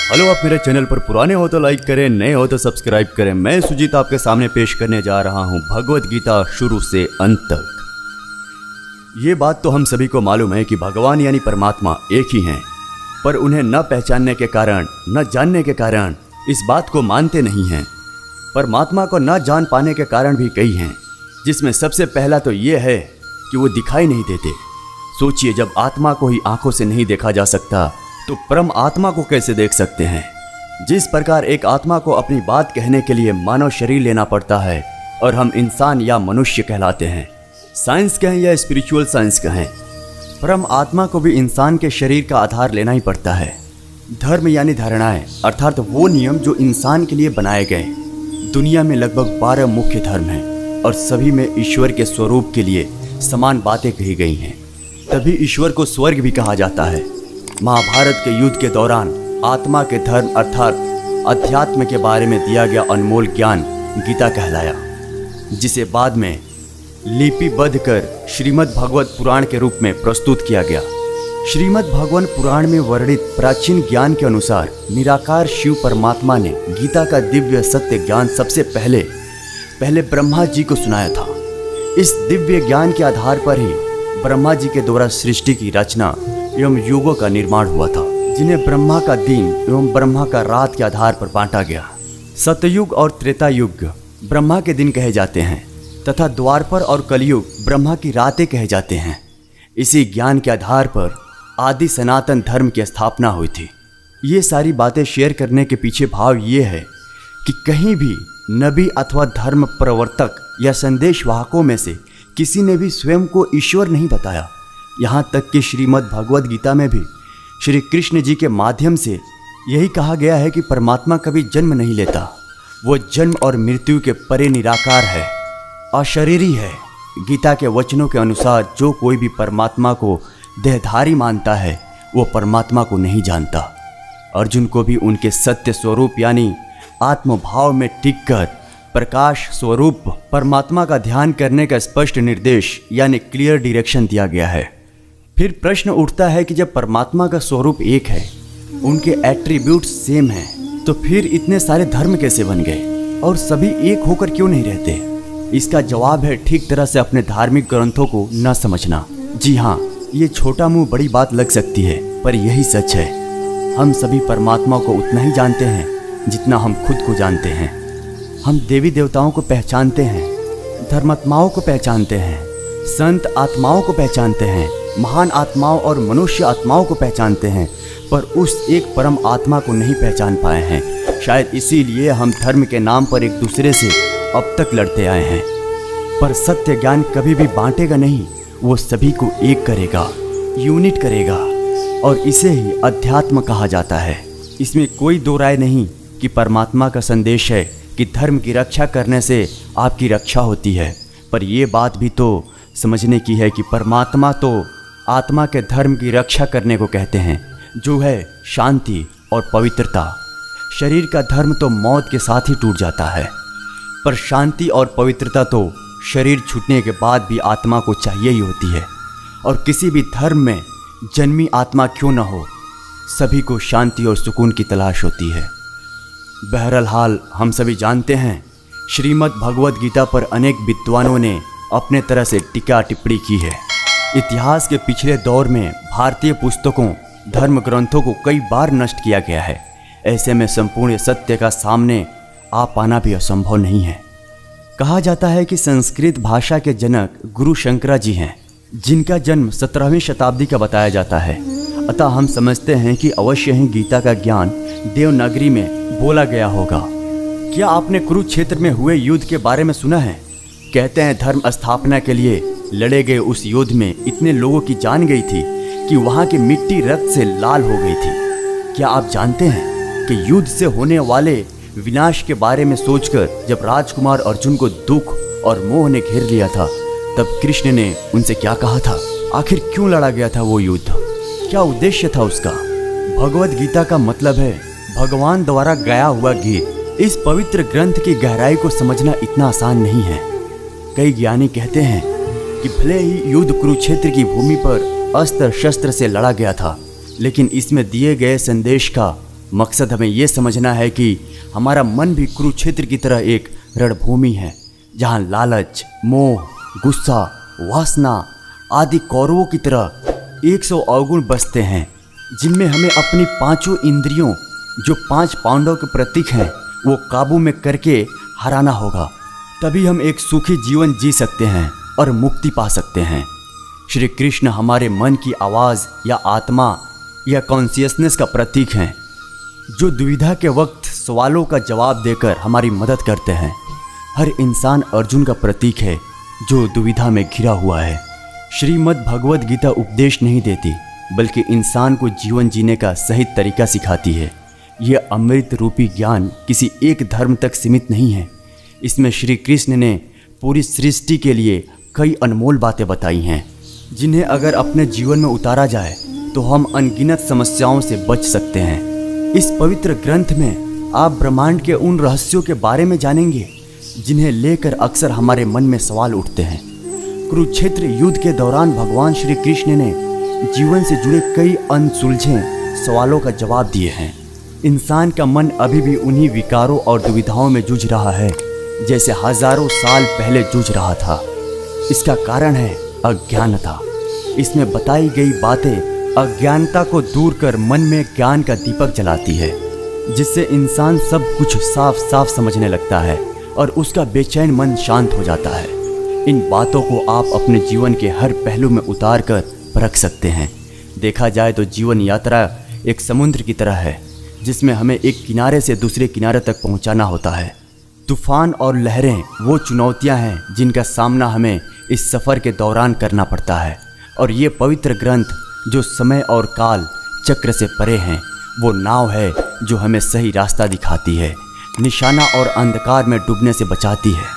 Hello, आप मेरे channel पर पुराने हो तो लाइक करें, नए हो तो सब्सक्राइब करें। मैं सुजीत आपके सामने पेश करने जा रहा हूं भगवत गीता शुरू से अंत तक। ये बात तो हम सभी को मालूम है कि भगवान यानी परमात्मा एक ही हैं, पर उन्हें न पहचानने के कारण, न जानने के कारण इस बात को मानते नहीं हैं। परमात्मा को न जान पाने के कारण भी कई हैं, जिसमें सबसे पहला तो ये है कि वो दिखाई नहीं देते। सोचिए, जब आत्मा को ही आंखों से नहीं देखा जा सकता तो परम आत्मा को कैसे देख सकते हैं। जिस प्रकार एक आत्मा को अपनी बात कहने के लिए मानव शरीर लेना पड़ता है और हम इंसान या मनुष्य कहलाते हैं, साइंस कहें या स्पिरिचुअल साइंस कहें, परम आत्मा को भी इंसान के शरीर का आधार लेना ही पड़ता है। धर्म यानी धारणाएं, अर्थात वो नियम जो इंसान के लिए बनाए गए। दुनिया में लगभग 12 मुख्य धर्म हैं और सभी में ईश्वर के स्वरूप के लिए समान बातें कही गई हैं। तभी ईश्वर को स्वर्ग भी कहा जाता है। महाभारत के युद्ध के दौरान आत्मा के धर्म अर्थात अध्यात्म के बारे में दिया गया अनमोल ज्ञान गीता कहलाया, जिसे बाद में लिपिबद्ध कर श्रीमद् भागवत पुराण के रूप में प्रस्तुत किया गया। श्रीमद् भागवत पुराण में वर्णित प्राचीन ज्ञान के अनुसार निराकार शिव परमात्मा ने गीता का दिव्य सत्य ज्ञान सबसे पहले ब्रह्मा जी को सुनाया था। इस दिव्य ज्ञान के आधार पर ही ब्रह्मा जी के द्वारा सृष्टि की रचना एवं युगों का निर्माण हुआ था, जिन्हें ब्रह्मा का दिन एवं ब्रह्मा का रात के आधार पर बांटा गया। सतयुग और त्रेता युग ब्रह्मा के दिन कहे जाते हैं तथा द्वापर और कलयुग ब्रह्मा की रातें कहे जाते हैं। इसी ज्ञान के आधार पर आदि सनातन धर्म की स्थापना हुई थी। ये सारी बातें शेयर करने के पीछे भाव ये है कि कहीं भी नबी अथवा धर्म प्रवर्तक या संदेश वाहकों में से किसी ने भी स्वयं को ईश्वर नहीं बताया। यहाँ तक कि श्रीमद् भगवद गीता में भी श्री कृष्ण जी के माध्यम से यही कहा गया है कि परमात्मा कभी जन्म नहीं लेता। वो जन्म और मृत्यु के परे निराकार है, अशरीरी है। गीता के वचनों के अनुसार जो कोई भी परमात्मा को देहधारी मानता है वो परमात्मा को नहीं जानता। अर्जुन को भी उनके सत्य स्वरूप यानी आत्मभाव में टिककर प्रकाश स्वरूप परमात्मा का ध्यान करने का स्पष्ट निर्देश यानी क्लियर डायरेक्शन दिया गया है। फिर प्रश्न उठता है कि जब परमात्मा का स्वरूप एक है, उनके एट्रीब्यूट सेम हैं, तो फिर इतने सारे धर्म कैसे बन गए और सभी एक होकर क्यों नहीं रहते? इसका जवाब है ठीक तरह से अपने धार्मिक ग्रंथों को न समझना। जी हाँ, ये छोटा मुंह बड़ी बात लग सकती है, पर यही सच है। हम सभी परमात्मा को उतना ही जानते हैं जितना हम खुद को जानते हैं। हम देवी देवताओं को पहचानते हैं, धर्मात्माओं को पहचानते हैं, संत आत्माओं को पहचानते हैं, महान आत्माओं और मनुष्य आत्माओं को पहचानते हैं, पर उस एक परम आत्मा को नहीं पहचान पाए हैं। शायद इसीलिए हम धर्म के नाम पर एक दूसरे से अब तक लड़ते आए हैं। पर सत्य ज्ञान कभी भी बांटेगा नहीं, वो सभी को एक करेगा, यूनिट करेगा, और इसे ही अध्यात्म कहा जाता है। इसमें कोई दो राय नहीं कि परमात्मा का संदेश है कि धर्म की रक्षा करने से आपकी रक्षा होती है, पर यह बात भी तो समझने की है कि परमात्मा तो आत्मा के धर्म की रक्षा करने को कहते हैं, जो है शांति और पवित्रता। शरीर का धर्म तो मौत के साथ ही टूट जाता है, पर शांति और पवित्रता तो शरीर छूटने के बाद भी आत्मा को चाहिए ही होती है। और किसी भी धर्म में जन्मी आत्मा क्यों न हो, सभी को शांति और सुकून की तलाश होती है। बहरहाल हम सभी जानते हैं, श्रीमद् भगवद गीता पर अनेक विद्वानों ने अपने तरह से टीका टिप्पणी की है। इतिहास के पिछले दौर में भारतीय पुस्तकों, धर्म ग्रंथों को कई बार नष्ट किया गया है। ऐसे में संपूर्ण सत्य का सामने आ पाना भी असंभव नहीं है। कहा जाता है कि संस्कृत भाषा के जनक गुरु शंकरा जी हैं, जिनका जन्म 17वीं शताब्दी का बताया जाता है। अतः हम समझते हैं कि अवश्य ही गीता का ज्ञान देवनागरी में बोला गया होगा। क्या आपने कुरुक्षेत्र में हुए युद्ध के बारे में सुना है? कहते हैं धर्म स्थापना के लिए लड़े गए उस युद्ध में इतने लोगों की जान गई थी कि वहाँ की मिट्टी रक्त से लाल हो गई थी। क्या आप जानते हैं कि युद्ध से होने वाले विनाश के बारे में सोचकर जब राजकुमार अर्जुन को दुख और मोह ने घेर लिया था, तब कृष्ण ने उनसे क्या कहा था? आखिर क्यों लड़ा गया था वो युद्ध? क्या उद्देश्य था उसका? भगवद गीता का मतलब है भगवान द्वारा गाया हुआ गीत। इस पवित्र ग्रंथ की गहराई को समझना इतना आसान नहीं है। कई ज्ञानी कहते हैं कि भले ही युद्ध कुरुक्षेत्र की भूमि पर अस्त्र शस्त्र से लड़ा गया था, लेकिन इसमें दिए गए संदेश का मकसद हमें ये समझना है कि हमारा मन भी कुरुक्षेत्र की तरह एक रणभूमि है, जहाँ लालच, मोह, गुस्सा, वासना आदि कौरवों की तरह 100 अवगुण बसते हैं, जिनमें हमें अपनी पांचों इंद्रियों, जो 5 पांडवों के प्रतीक हैं, वो काबू में करके हराना होगा। तभी हम एक सुखी जीवन जी सकते हैं और मुक्ति पा सकते हैं। श्री कृष्ण हमारे मन की आवाज़ या आत्मा या कॉन्शियसनेस का प्रतीक हैं, जो दुविधा के वक्त सवालों का जवाब देकर हमारी मदद करते हैं। हर इंसान अर्जुन का प्रतीक है, जो दुविधा में घिरा हुआ है। श्रीमद् भगवद गीता उपदेश नहीं देती, बल्कि इंसान को जीवन जीने का सही तरीका सिखाती है। यह अमृत रूपी ज्ञान किसी एक धर्म तक सीमित नहीं है। इसमें श्री कृष्ण ने पूरी सृष्टि के लिए कई अनमोल बातें बताई हैं, जिन्हें अगर अपने जीवन में उतारा जाए तो हम अनगिनत समस्याओं से बच सकते हैं। इस पवित्र ग्रंथ में आप ब्रह्मांड के उन रहस्यों के बारे में जानेंगे, जिन्हें लेकर अक्सर हमारे मन में सवाल उठते हैं। कुरुक्षेत्र युद्ध के दौरान भगवान श्री कृष्ण ने जीवन से जुड़े कई अनसुलझे सवालों का जवाब दिए हैं। इंसान का मन अभी भी उन्हीं विकारों और दुविधाओं में जूझ रहा है, जैसे हजारों साल पहले जूझ रहा था। इसका कारण है अज्ञानता। इसमें बताई गई बातें अज्ञानता को दूर कर मन में ज्ञान का दीपक जलाती है, जिससे इंसान सब कुछ साफ साफ समझने लगता है और उसका बेचैन मन शांत हो जाता है। इन बातों को आप अपने जीवन के हर पहलू में उतार कर परख सकते हैं। देखा जाए तो जीवन यात्रा एक समुद्र की तरह है, जिसमें हमें एक किनारे से दूसरे किनारे तक पहुंचाना होता है। तूफान और लहरें वो चुनौतियां हैं जिनका सामना हमें इस सफ़र के दौरान करना पड़ता है। और ये पवित्र ग्रंथ, जो समय और काल चक्र से परे हैं, वो नाव है जो हमें सही रास्ता दिखाती है, निशाना और अंधकार में डूबने से बचाती है।